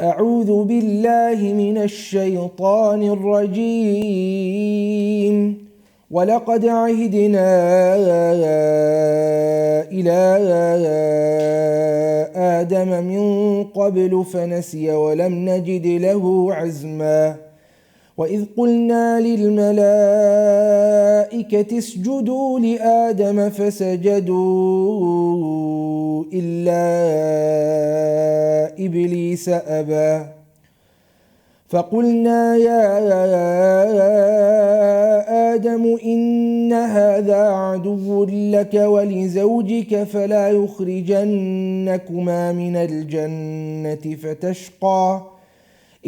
أعوذ بالله من الشيطان الرجيم. ولقد عهدنا إلى آدم من قبل فنسي ولم نجد له عزما. وإذ قلنا للملائكة اسجدوا لآدم فسجدوا إلا إبليس أبى. فقلنا يا آدم إن هذا عدو لك ولزوجك فلا يخرجنكما من الجنة فتشقى.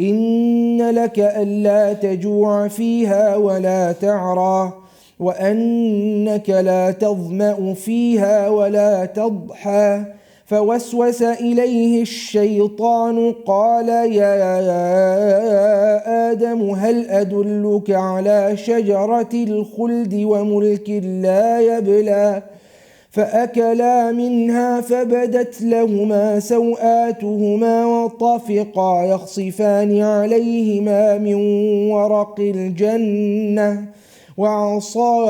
إن لك ألا تجوع فيها ولا تعرى وأنك لا تظمأ فيها ولا تضحى. فوسوس إليه الشيطان قال يا آدم هل أدلك على شجرة الخلد وملك لا يبلى. فأكلا منها فبدت لهما سوآتهما وطفقا يخصفان عليهما من ورق الجنة. وعصى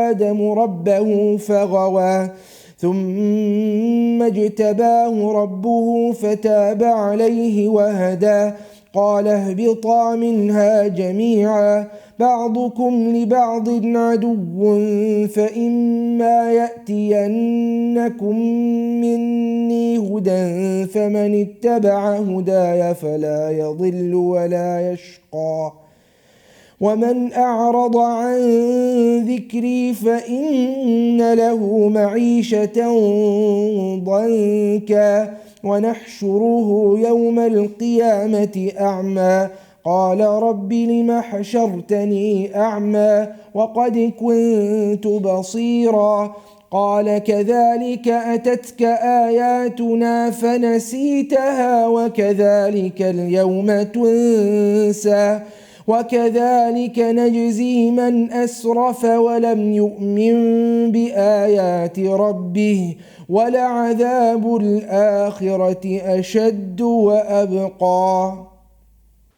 آدم ربه فغوى ثم اجتباه ربه فتاب عليه وهدى. قال اهبطا منها جميعا بعضكم لبعض عدو فإما يأتينكم مني هدى فمن اتبع هداي فلا يضل ولا يشقى. ومن أعرض عن ذكري فإن له معيشة ضنكا ونحشره يوم القيامة أعمى. قال رب لم حشرتني أعمى وقد كنت بصيرا. قال كذلك أتتك آياتنا فنسيتها وكذلك اليوم تنسى. وكذلك نجزي من أسرف ولم يؤمن بآيات ربه ولعذاب الآخرة أشد وأبقى.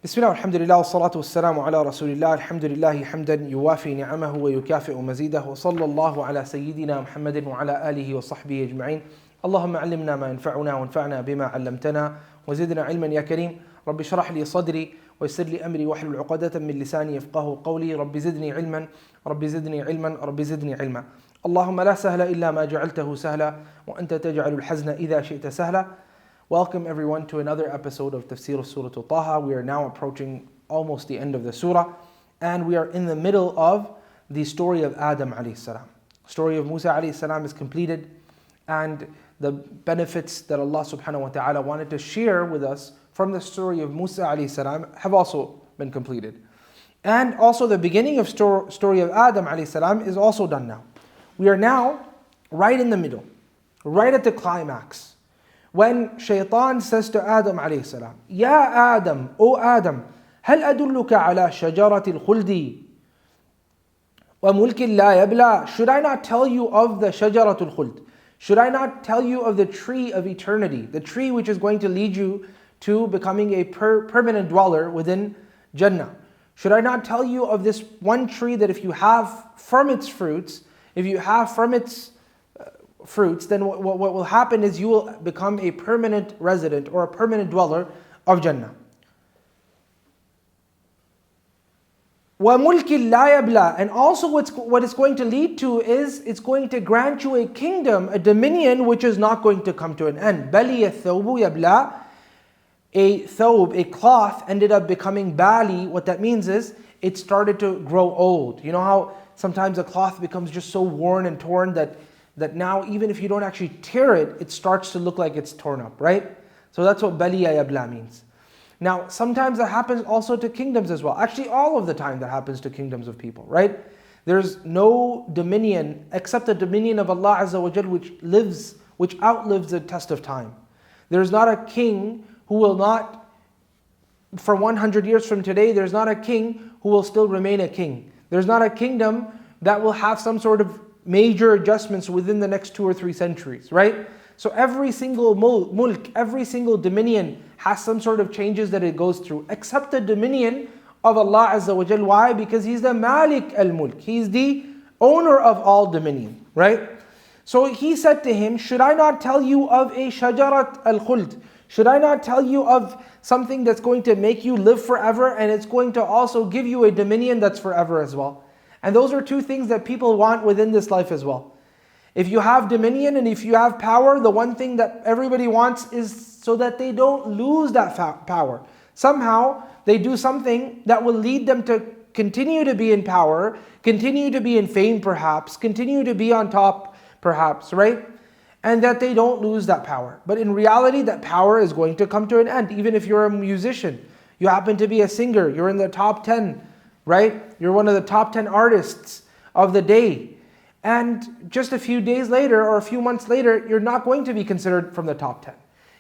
بسم الله والحمد لله والصلاة والسلام على رسول الله. الحمد لله حمدا يوافي نعمه ويكافئ مزيده، وصلى الله على سيدنا محمد وعلى آله وصحبه أجمعين. اللهم علمنا ما ينفعنا وانفعنا بما علمتنا وزدنا علما يا كريم. رب اشرح لي صدري ويسر لي أمري واحلل عقدة من لساني يفقه قولي. رب زدني علما رب زدني علما رب زدني علما. اللهم لا سهل إلا ما جعلته سهلا وأنت تجعل الحزن إذا شئت سهلا. Welcome everyone to another episode of Tafsir of Surah Taha. We are now approaching almost the end of the surah, and we are in the middle of the story of Adam alayhi salam. The story of Musa alayhi salam is completed, and the benefits that Allah subhanahu wa ta'ala wanted to share with us from the story of Musa alayhi salam have also been completed. And also the beginning of story of Adam alayhi salam is also done now. We are now right in the middle, right at the climax, when Shaitan says to Adam alayhi salam, Ya Adam, O Adam, هل أدلك على شجرة الخلد وملك لا يبلى. Should I not tell you of the شجرة الخلد? Should I not tell you of the tree of eternity, the tree which is going to lead you to becoming a permanent dweller within Jannah? Should I not tell you of this one tree that if you have from its fruits, then what will happen is you will become a permanent resident or a permanent dweller of Jannah. وَمُلْكٍ لَا يَبْلَى. And also what it's going to lead to is it's going to grant you a kingdom, a dominion which is not going to come to an end. بَلِيَ الثَّوْبُ يَبْلَى. A thawb, a cloth, ended up becoming bali. What that means is it started to grow old. You know how sometimes a cloth becomes just so worn and torn that now even if you don't actually tear it, it starts to look like it's torn up, right? So that's what baliya yabla means. Now sometimes that happens also to kingdoms as well. Actually all of the time that happens to kingdoms of people, right? There's no dominion except the dominion of Allah Azza wa Jal which outlives the test of time. There's not a king who will not, for 100 years from today, there's not a king who will still remain a king. There's not a kingdom that will have some sort of major adjustments within the next 2 or 3 centuries, right? So every single mulk, every single dominion has some sort of changes that it goes through, except the dominion of Allah Azza wa Jal. Why? Because He's the Malik al-Mulk. He's the owner of all dominion, right? So he said to him, should I not tell you of a shajarat al-khuld? Should I not tell you of something that's going to make you live forever, and it's going to also give you a dominion that's forever as well? And those are two things that people want within this life as well. If you have dominion and if you have power, the one thing that everybody wants is so that they don't lose that power. Somehow they do something that will lead them to continue to be in power, continue to be in fame perhaps, continue to be on top perhaps, right? And that they don't lose that power. But in reality, that power is going to come to an end. Even if you're a musician, you happen to be a singer, you're in the top 10, right? You're one of the top 10 artists of the day. And just a few days later or a few months later, you're not going to be considered from the top 10.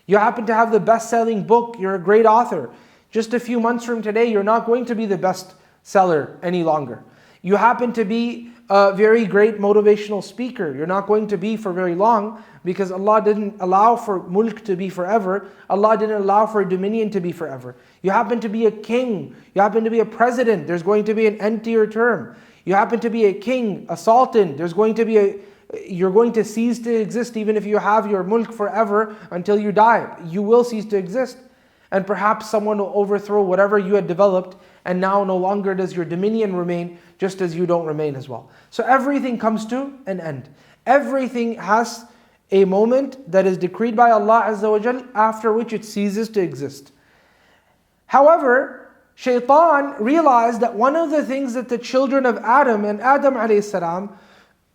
You happen to have the best-selling book, you're a great author. Just a few months from today, you're not going to be the best seller any longer. You happen to be a very great motivational speaker. You're not going to be for very long because Allah didn't allow for mulk to be forever. Allah didn't allow for dominion to be forever. You happen to be a king. You happen to be a president. There's going to be an end to your term. You happen to be a king, a sultan. You're going to cease to exist even if you have your mulk forever until you die. You will cease to exist. And perhaps someone will overthrow whatever you had developed, and now no longer does your dominion remain, just as you don't remain as well. So everything comes to an end. Everything has a moment that is decreed by Allah Azza wa Jal, after which it ceases to exist. However, Shaitan realized that one of the things that the children of Adam and Adam alayhi salam,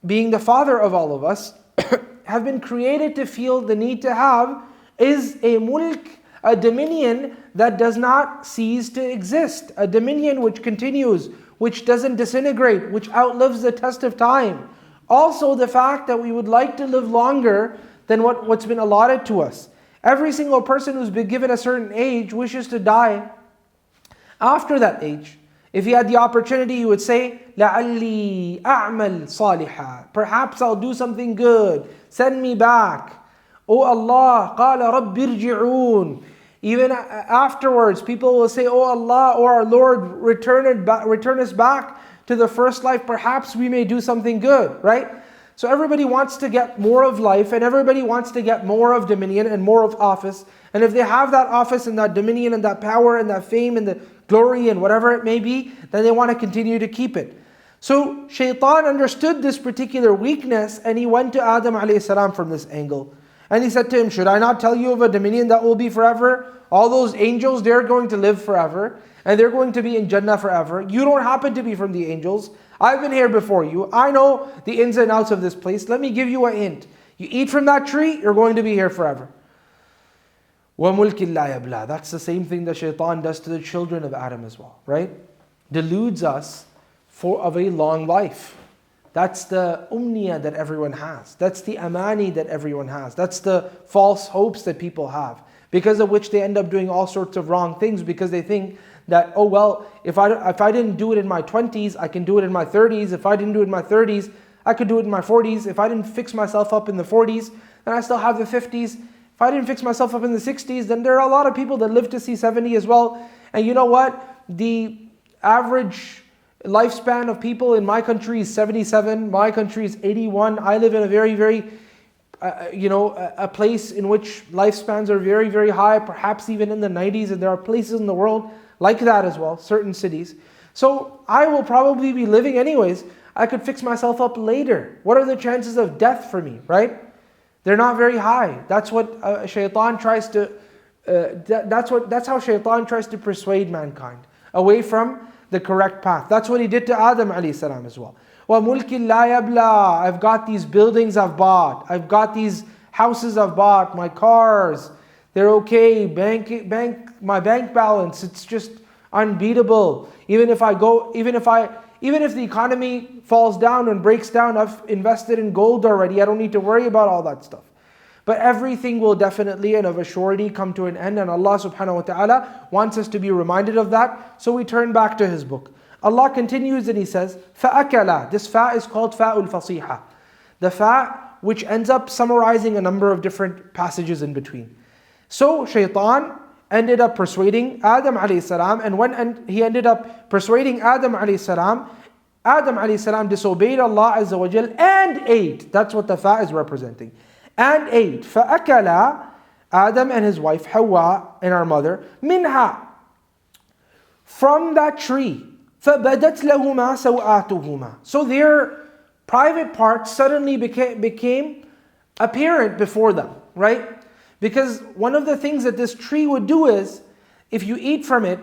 being the father of all of us, have been created to feel the need to have is a mulk, a dominion that does not cease to exist, a dominion which continues, which doesn't disintegrate, which outlives the test of time. Also the fact that we would like to live longer than what's been allotted to us. Every single person who's been given a certain age wishes to die after that age. If he had the opportunity, he would say, لَعَلِّي أَعْمَلْ صَالِحًا, perhaps I'll do something good, send me back. Oh Allah, قَالَ رَبِّ ارْجِعُونَ. Even afterwards, people will say, oh Allah, oh our Lord, return us back to the first life. Perhaps we may do something good, right? So everybody wants to get more of life, and everybody wants to get more of dominion and more of office. And if they have that office and that dominion and that power and that fame and the glory and whatever it may be, then they want to continue to keep it. So Shaitan understood this particular weakness, and he went to Adam alayhi salam from this angle. And he said to him, should I not tell you of a dominion that will be forever? All those angels, they're going to live forever, and they're going to be in Jannah forever. You don't happen to be from the angels. I've been here before you. I know the ins and outs of this place. Let me give you a hint. You eat from that tree, you're going to be here forever. وَمُلْكِ اللَّهِ يَبْلَى. That's the same thing that Shaitan does to the children of Adam as well, right? Deludes us of a long life. That's the umniya that everyone has. That's the amani that everyone has. That's the false hopes that people have, because of which they end up doing all sorts of wrong things, because they think that, oh well, if I didn't do it in my 20s, I can do it in my 30s. If I didn't do it in my 30s, I could do it in my 40s. If I didn't fix myself up in the 40s, then I still have the 50s. If I didn't fix myself up in the 60s, then there are a lot of people that live to see 70 as well. And you know what? The average lifespan of people in my country is 77. My country is 81. I live in a very, a place in which lifespans are very, very high, perhaps even in the 90s. And there are places in the world like that as well, certain cities. So I will probably be living anyways. I could fix myself up later. What are the chances of death for me, right? They're not very high. That's what Shaitan tries to. That's how Shaitan tries to persuade mankind away from the correct path. That's what he did to Adam alayhi salam as well. وَمُلْكِ لَا يَبْلَى. I've got these buildings I've bought. I've got these houses I've bought. My cars, they're okay. My bank balance, it's just unbeatable. Even if the economy falls down and breaks down, I've invested in gold already. I don't need to worry about all that stuff. But everything will definitely and of a surety come to an end, and Allah subhanahu wa ta'ala wants us to be reminded of that. So we turn back to His book. Allah continues and He says, فَأَكَلَا. This fa is called fa'ul fasiha. The fa which ends up summarizing a number of different passages in between. So Shaitan ended up persuading Adam alayhi salam, and when he ended up persuading Adam alayhi salam disobeyed Allah Azza wa Jal and ate. That's what the fa is representing. And ate. فَأَكَلَا Adam and his wife Hawa and our mother minha, from that tree. فَبَدَتْ لَهُمَا سَوْآتُهُمَا. So their private parts suddenly became apparent before them, right? Because one of the things that this tree would do is, if you eat from it,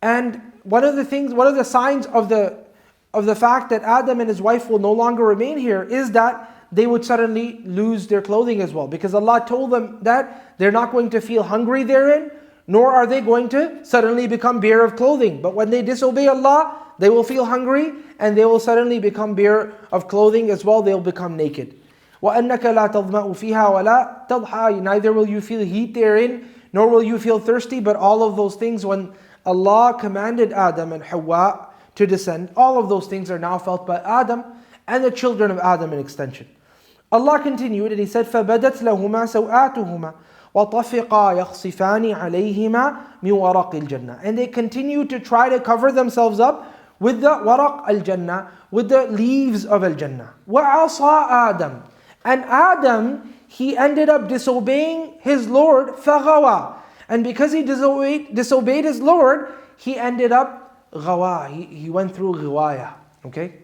and one of the signs of the fact that Adam and his wife will no longer remain here is that they would suddenly lose their clothing as well. Because Allah told them that they're not going to feel hungry therein, nor are they going to suddenly become bare of clothing. But when they disobey Allah, they will feel hungry and they will suddenly become bare of clothing as well. They'll become naked. وَأَنَّكَ لَا تَظْمَأُ فِيهَا وَلَا تَضْحَى. Neither will you feel heat therein, nor will you feel thirsty. But all of those things, when Allah commanded Adam and Hawa to descend, all of those things are now felt by Adam and the children of Adam in extension. Allah continued and He said, فَبَدَتْ لَهُمَا سَوْآتُهُمَا وَطَفِقَا يَخْصِفَانِ عَلَيْهِمَا مِنْ وَرَقِ الْجَنَّةِ. And they continued to try to cover themselves up with the waraq al-Jannah, with the leaves of al-Jannah. وَعَصَى Adam. And Adam, he ended up disobeying his Lord, فَغَوَى. And because he disobeyed his Lord, he ended up ghawa. He went through ghiwaya. Okay?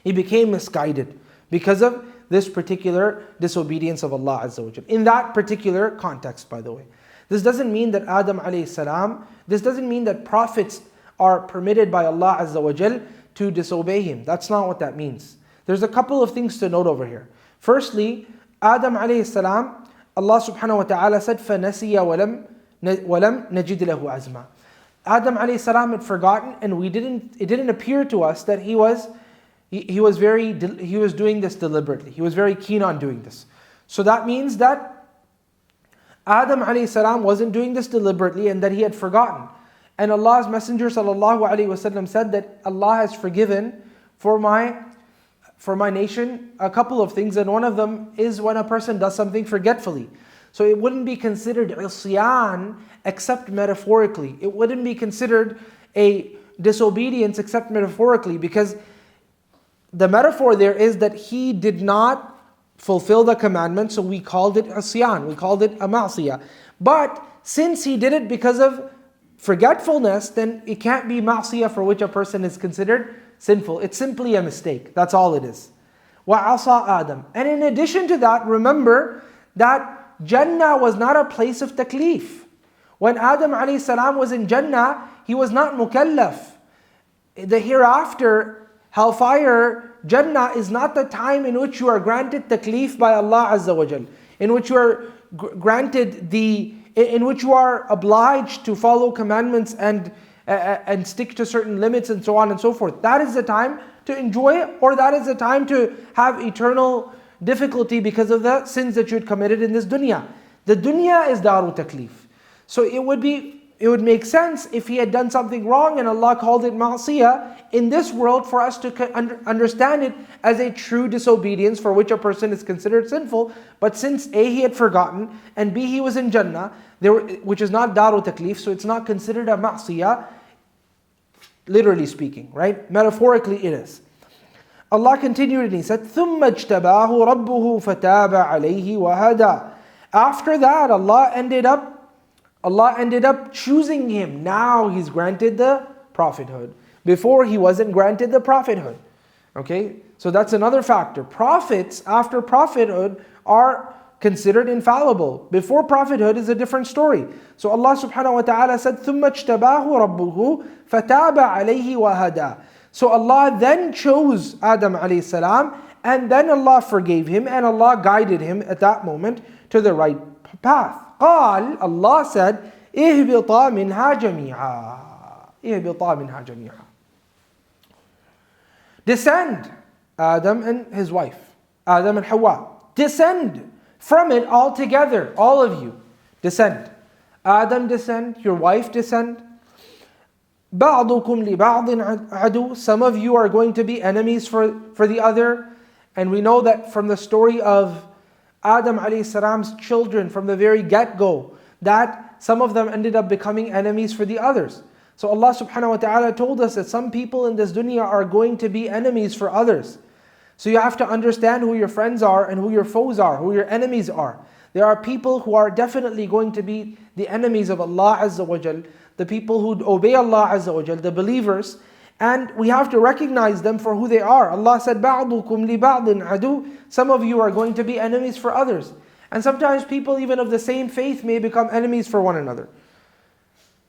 He became misguided because of this particular disobedience of Allah Azza wa Jal. In that particular context, by the way. This doesn't mean that Adam alayhi salam, this doesn't mean that prophets are permitted by Allah Azza wa Jal to disobey Him. That's not what that means. There's a couple of things to note over here. Firstly, Adam alayhi salam, Allah subhanahu wa ta'ala said, فَنَسِيَ وَلَمْ نَجِدْ لَهُ عَزْمًا. Adam alayhi salam had forgotten, and it didn't appear to us that he was doing this deliberately. He was very keen on doing this. So that means that Adam alayhi salam wasn't doing this deliberately and that he had forgotten. And Allah's Messenger sallallahu alaihi wasallam said that Allah has forgiven for my nation a couple of things, and one of them is when a person does something forgetfully. So it wouldn't be considered isyan except metaphorically. It wouldn't be considered a disobedience except metaphorically, because the metaphor there is that he did not fulfill the commandment, so we called it isyan, we called it a ma'siyah. But since he did it because of forgetfulness, then it can't be ma'siyah for which a person is considered sinful. It's simply a mistake. That's all it is. وَعَصَى Adam. And in addition to that, remember that Jannah was not a place of taklif. When Adam alayhi salam was in Jannah, he was not mukallaf. The hereafter, hellfire, Jannah is not the time in which you are granted taklif by Allah Azza wa Jal, in which you are granted in which you are obliged to follow commandments and stick to certain limits and so on and so forth. That is the time to enjoy it, or that is the time to have eternal difficulty because of the sins that you had committed in this dunya. The dunya is daru taklif. So it would make sense if he had done something wrong and Allah called it ma'siyah in this world for us to understand it as a true disobedience for which a person is considered sinful. But since A, he had forgotten, and B, he was in Jannah, which is not daru taklif, so it's not considered a ma'siyah, literally speaking, right? Metaphorically it is. Allah continued and He said, ثُمَّ اجْتَبَاهُ رَبُّهُ فَتَابَ عَلَيْهِ وَهَدَى. After that, Allah ended up choosing him. Now he's granted the prophethood. Before he wasn't granted the prophethood. Okay, so that's another factor. Prophets after prophethood are considered infallible. Before prophethood is a different story. So Allah subhanahu wa ta'ala said, ثُمَّ اجْتَبَاهُ رَبُّهُ فَتَابَ عَلَيْهِ وَهَدَى. So Allah then chose Adam alayhi salam, and then Allah forgave him, and Allah guided him at that moment to the right path. قال, Allah said, اهبطا منها جميعا. اهبطا منها جميعا. Descend, Adam and his wife, Adam and Hawa. Descend from it all together, all of you. Descend. Adam descend, your wife descend. بَعْضُكُمْ لِبَعْضٍ عَدُوٌ. Some of you are going to be enemies for the other. And we know that from the story of Adam alayhi salam's children from the very get-go, that some of them ended up becoming enemies for the others. So Allah subhanahu wa ta'ala told us that some people in this dunya are going to be enemies for others. So you have to understand who your friends are and who your foes are, who your enemies are. There are people who are definitely going to be the enemies of Allah Azza wa Jal, the people who obey Allah Azza wa Jal, the believers, and we have to recognize them for who they are. Allah said, بَعْضُكُمْ لِبَعْضٍ عَدُوٌّ. Some of you are going to be enemies for others. And sometimes people even of the same faith may become enemies for one another.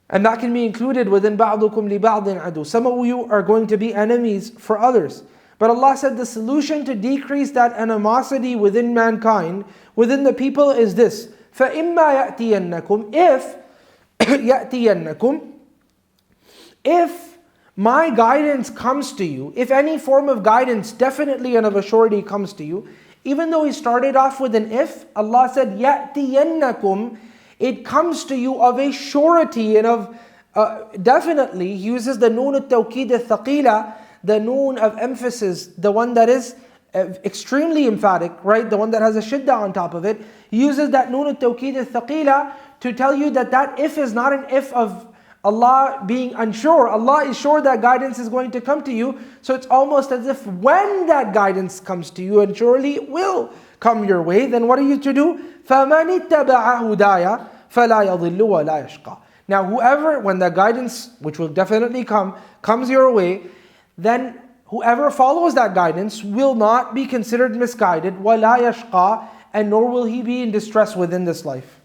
And that can be included within بَعْضُكُمْ لِبَعْضٍ عَدُوٌّ. Some of you are going to be enemies for others. But Allah said the solution to decrease that animosity within mankind, within the people is this. فَإِمَّا يَأْتِيَنَّكُمْ If my guidance comes to you, if any form of guidance definitely and of a surety comes to you, even though He started off with an if, Allah said, يَأْتِيَنَّكُمْ, it comes to you of a surety and of definitely. He uses the noon al-tawqid al-thaqila, the noon of emphasis, the one that is extremely emphatic, right? The one that has a shidda on top of it. He uses that noon al-tawqid al-thaqila to tell you that that if is not an if of Allah being unsure. Allah is sure that guidance is going to come to you. So it's almost as if when that guidance comes to you, and surely it will come your way, then what are you to do? فَمَنِ اتَّبَعَ هُدَايَ فَلَا يَضِلُّ وَلَا يَشْقَى. Now whoever, when the guidance, which will definitely come, comes your way, then whoever follows that guidance will not be considered misguided, وَلَا يَشْقَى, and nor will he be in distress within this life.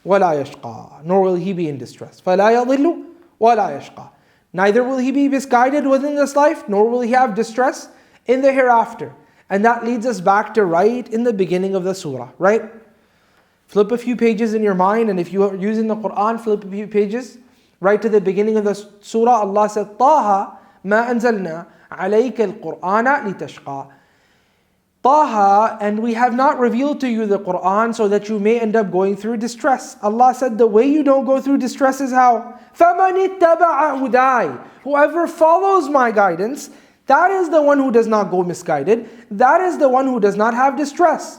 وَلَا يَشْقَى, nor will he be in distress. فَلَا يَضِلُّ وَلَا يَشْقَى. Neither will he be misguided within this life, nor will he have distress in the hereafter. And that leads us back to right in the beginning of the surah, right? Flip a few pages in your mind, and if you are using the Quran, flip a few pages. Right to the beginning of the surah, Allah said, Taha ma anzalna alayka al-Qur'ana litashqa. Taha, and we have not revealed to you the Quran so that you may end up going through distress. Allah said the way you don't go through distress is how? فَمَنِ اتَّبَعَ هُدَايَ. Whoever follows my guidance, that is the one who does not go misguided. That is the one who does not have distress.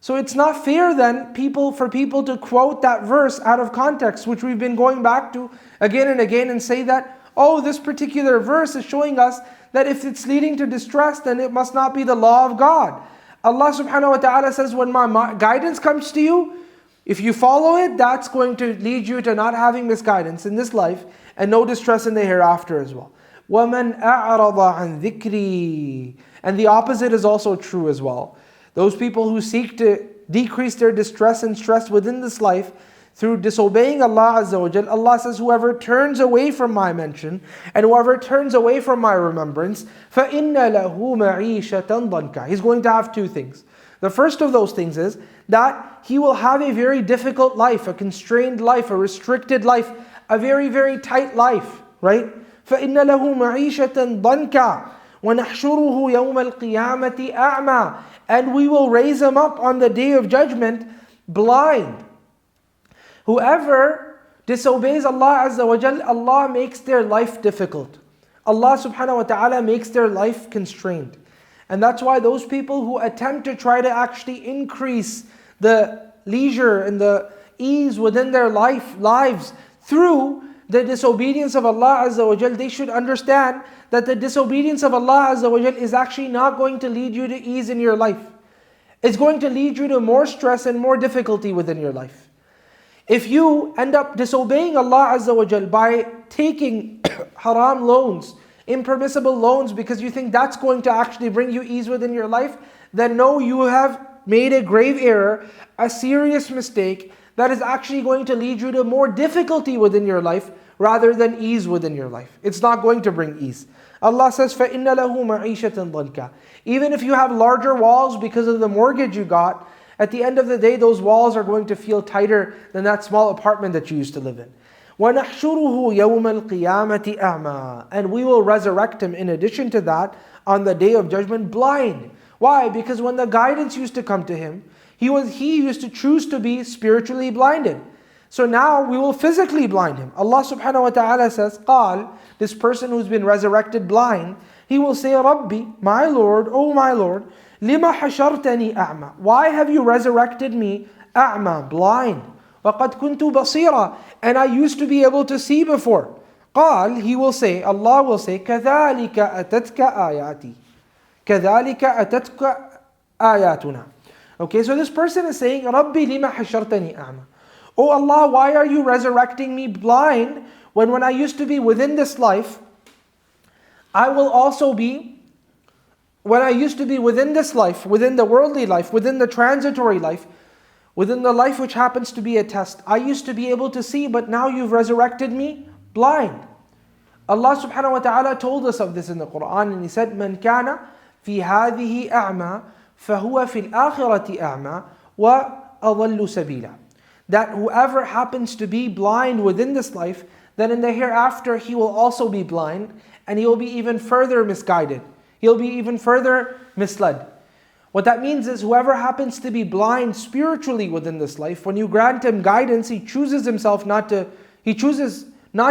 So it's not fair then for people to quote that verse out of context, which we've been going back to again and again, and say that, oh, this particular verse is showing us that if it's leading to distress, then it must not be the law of God. Allah subhanahu wa ta'ala says, when my guidance comes to you, if you follow it, that's going to lead you to not having misguidance in this life and no distress in the hereafter as well. وَمَنْ أَعْرَضَ عَنْ ذِكْرِي. And the opposite is also true as well. Those people who seek to decrease their distress and stress within this life through disobeying Allah Azza wa Jal, Allah says, whoever turns away from my mention and whoever turns away from my remembrance, فَإِنَّ لَهُ مَعِيشَةً ضَنْكَ. He's going to have two things. The first of those things is that he will have a very difficult life, a constrained life, a restricted life, a very, very tight life, right? فَإِنَّ لَهُ مَعِيشَةً ضَنْكَ وَنَحْشُرُهُ يَوْمَ الْقِيَامَةِ أَعْمَى. And we will raise him up on the day of judgment blind. Whoever disobeys Allah Azza wa Jal, Allah makes their life difficult. Allah subhanahu wa ta'ala makes their life constrained. And that's why those people who attempt to try to actually increase the leisure and the ease within their lives through the disobedience of Allah Azza wa Jal, they should understand that the disobedience of Allah Azza wa Jal is actually not going to lead you to ease in your life. It's going to lead you to more stress and more difficulty within your life. If you end up disobeying Allah Azza wa Jal by taking haram loans, impermissible loans, because you think that's going to actually bring you ease within your life, then no, you have made a grave error, a serious mistake that is actually going to lead you to more difficulty within your life rather than ease within your life. It's not going to bring ease. Allah says, فَإِنَّ لَهُ مَعِيشَةً ضَنْكَ. Even if you have larger walls because of the mortgage you got, at the end of the day, those walls are going to feel tighter than that small apartment that you used to live in. وَنَحْشُرُهُ يَوْمَ الْقِيَامَةِ أَعْمَى. And we will resurrect him in addition to that on the day of judgment blind. Why? Because when the guidance used to come to him, he used to choose to be spiritually blinded. So now we will physically blind him. Allah subhanahu wa ta'ala says, قال, this person who's been resurrected blind, he will say, Rabbi, my Lord, oh my Lord, لِمَ حَشَرْتَنِي أَعْمَى. Why have you resurrected me أَعْمَى, blind? وَقَدْ كُنْتُ بَصِيرًا. And I used to be able to see before. قال, he will say, Allah will say, كَذَلِكَ أَتَتْكَ آيَاتِي. كَذَلِكَ أَتَتْكَ آيَاتُنَا. Okay, so this person is saying, رَبِّ لِمَ حَشَرْتَنِي أَعْمَى. Oh Allah, why are you resurrecting me blind when I used to be within this life, I will also be, when I used to be within this life, within the worldly life, within the transitory life, within the life which happens to be a test, I used to be able to see, but now you've resurrected me blind. Allah subhanahu wa ta'ala told us of this in the Quran, and He said, مَنْ كَانَ فِي هَذِهِ أَعْمَى فَهُوَ فِي الْآخِرَةِ أَعْمَى وَأَضَلُّ سَبِيلًا. That whoever happens to be blind within this life, then in the hereafter he will also be blind, and he will be even further misguided. He'll be even further misled. What that means is whoever happens to be blind spiritually within this life, when you grant him guidance, he chooses not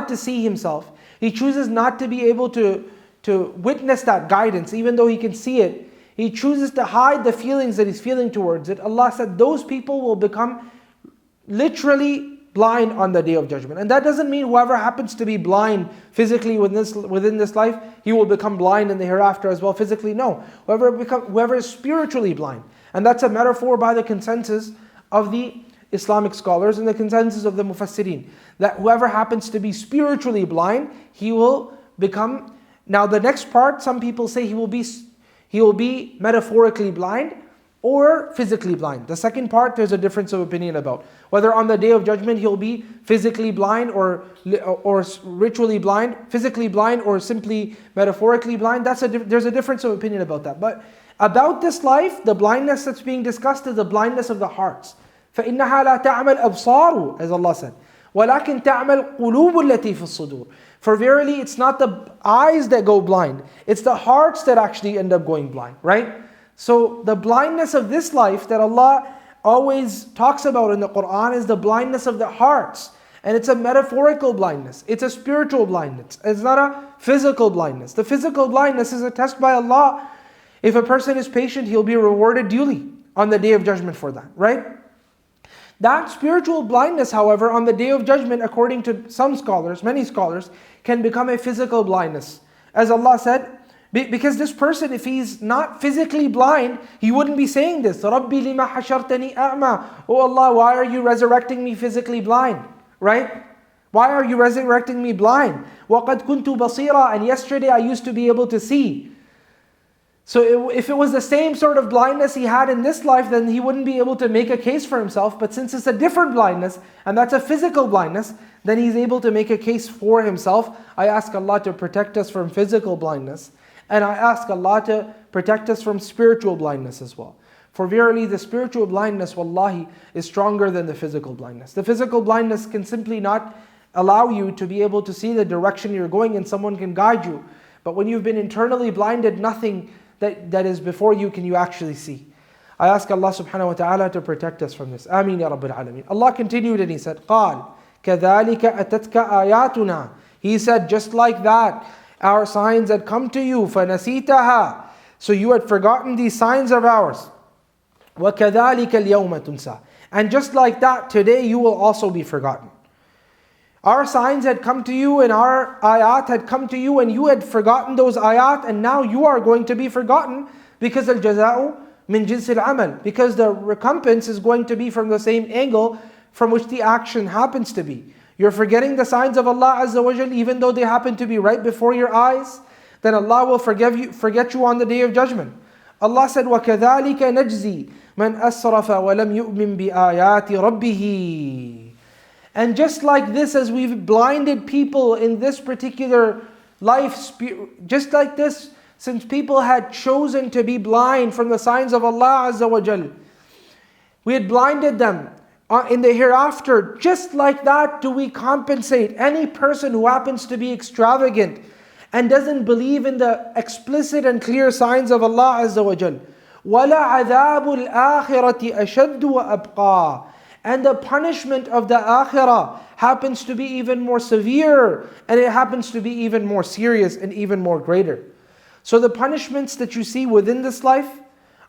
to see himself. He chooses not to be able to witness that guidance, even though he can see it. He chooses to hide the feelings that he's feeling towards it. Allah said those people will become literally blind on the Day of Judgment. And that doesn't mean whoever happens to be blind physically within this life, he will become blind in the hereafter as well physically. No, whoever is spiritually blind. And that's a metaphor by the consensus of the Islamic scholars and the consensus of the Mufassirin. That whoever happens to be spiritually blind, he will become... Now the next part, some people say he will be metaphorically blind or physically blind. The second part, there's a difference of opinion about. Whether on the Day of Judgment he'll be physically blind or ritually blind, physically blind or simply metaphorically blind, there's a difference of opinion about that. But about this life, the blindness that's being discussed is the blindness of the hearts. فَإِنَّهَا لَا تَعْمَى الْأَبْصَارُ, as Allah said. وَلَكِنْ تَعْمَى الْقُلُوبُ الَّتِي فِي الصُّدُورِ. For verily it's not the eyes that go blind, it's the hearts that actually end up going blind, right? So the blindness of this life that Allah always talks about in the Quran is the blindness of the hearts. And it's a metaphorical blindness. It's a spiritual blindness. It's not a physical blindness. The physical blindness is a test by Allah. If a person is patient, he'll be rewarded duly on the Day of Judgment for that, right? That spiritual blindness, however, on the Day of Judgment, according to some scholars, many scholars, can become a physical blindness. As Allah said, because this person, if he's not physically blind, he wouldn't be saying this. رَبِّ لِمَ حَشَرْتَنِي أَعْمَى. Oh Allah, why are you resurrecting me physically blind? Right? Why are you resurrecting me blind? وَقَدْ كُنْتُ بَصِيرًا. And yesterday I used to be able to see. So if it was the same sort of blindness he had in this life, then he wouldn't be able to make a case for himself. But since it's a different blindness, and that's a physical blindness, then he's able to make a case for himself. I ask Allah to protect us from physical blindness. And I ask Allah to protect us from spiritual blindness as well. For verily the spiritual blindness, wallahi, is stronger than the physical blindness. The physical blindness can simply not allow you to be able to see the direction you're going and someone can guide you. But when you've been internally blinded, nothing that is before you can you actually see. I ask Allah subhanahu wa ta'ala to protect us from this. Ameen ya Rabbil Alameen. Allah continued and He said, قَالْ كَذَلِكَ أَتَتْكَ آيَاتُنَا. He said, just like that, our signs had come to you, فَنَسِيتَهَا. So you had forgotten these signs of ours. وَكَذَلِكَ الْيَوْمَ تُنْسَى. And just like that, today you will also be forgotten. Our signs had come to you and our ayat had come to you and you had forgotten those ayat, and now you are going to be forgotten because al-jaza'u min jinsil amal, because the recompense is going to be from the same angle from which the action happens to be. You're forgetting the signs of Allah Azza wa Jal even though they happen to be right before your eyes, then Allah will forget you on the Day of Judgment. Allah said, وَكَذَلِكَ نَجْزِي مَنْ أَسْرَفَ وَلَمْ يُؤْمِنْ بِآيَاتِ رَبِّهِ. And just like this, as we've blinded people in this particular life, just like this, since people had chosen to be blind from the signs of Allah Azza wa Jal, we had blinded them in the hereafter. Just like that do we compensate any person who happens to be extravagant and doesn't believe in the explicit and clear signs of Allah Azza wa Jal. وَلَعَذَابُ الْآخِرَةِ أَشَدُّ وَأَبْقَى. And the punishment of the akhirah happens to be even more severe, and it happens to be even more serious and even more greater. So the punishments that you see within this life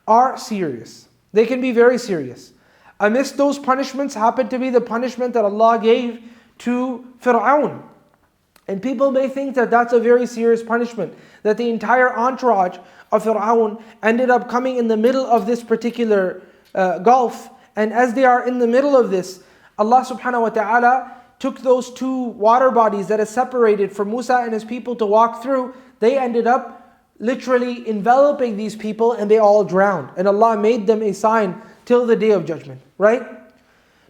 are serious. They can be very serious. Amidst those punishments happen to be the punishment that Allah gave to Fir'aun. And people may think that that's a very serious punishment, that the entire entourage of Fir'aun ended up coming in the middle of this particular gulf. And as they are in the middle of this, Allah subhanahu wa ta'ala took those two water bodies that is separated for Musa and his people to walk through. They ended up literally enveloping these people and they all drowned. And Allah made them a sign till the Day of Judgment, right?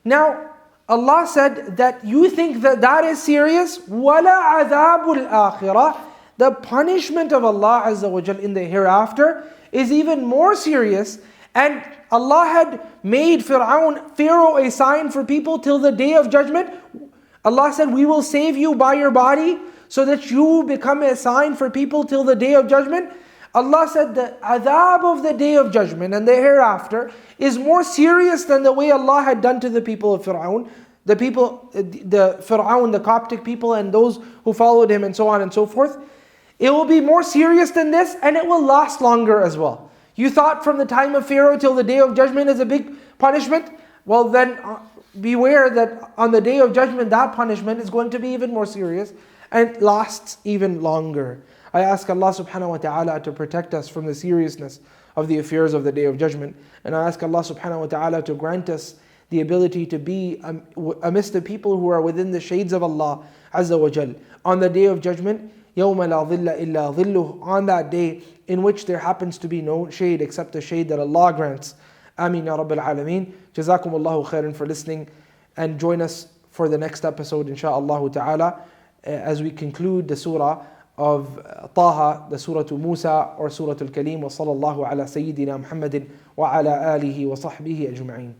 Now, Allah said that you think that that is serious. وَلَا عَذَابُ الْآخِرَةِ The punishment of Allah Azza wa Jal in the hereafter is even more serious. And Allah had made Pharaoh a sign for people till the Day of Judgment. Allah said, we will save you by your body so that you become a sign for people till the Day of Judgment. Allah said the adhab of the Day of Judgment and the hereafter is more serious than the way Allah had done to the people of Fir'aun. The Fir'aun, the Coptic people and those who followed him and so on and so forth. It will be more serious than this and it will last longer as well. You thought from the time of Pharaoh till the Day of Judgment is a big punishment? Well then beware that on the Day of Judgment that punishment is going to be even more serious and lasts even longer. I ask Allah subhanahu wa ta'ala to protect us from the seriousness of the affairs of the Day of Judgment. And I ask Allah subhanahu wa ta'ala to grant us the ability to be amidst the people who are within the shades of Allah Azza wa Jal. On the Day of Judgment, يَوْمَ لَا ظِلَّ إِلَّا ظِلُّهُ On that day in which there happens to be no shade except the shade that Allah grants. Ameen ya Rabbil Alameen. Jazakum Allahu khairan for listening. And join us for the next episode insha'Allah ta'ala as we conclude the surah of Taha, the Surah Musa or Surah Al-Kalim. Wa sallallahu ala Sayyidina Muhammadin wa ala alihi wa sahbihi ajma'in.